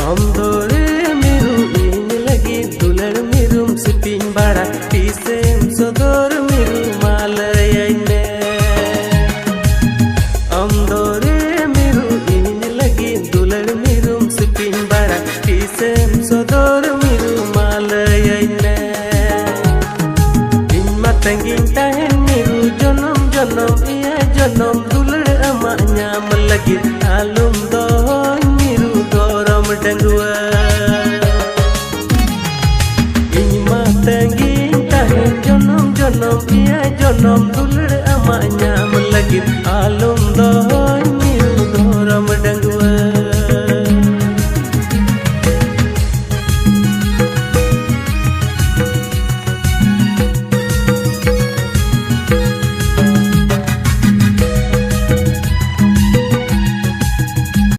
Amdore miru in lagi dular mirum siting bara tisem sodor miru malayane. Amdore miru in lagi dular mirum siting bara tisem sodor miru malayane. In matangin tahen miru jonom jonom iya jonom dular amanya malagi alum doh miru doram dangua. In matangin tahen jonom jonom iya jonom dular amanya malagi alum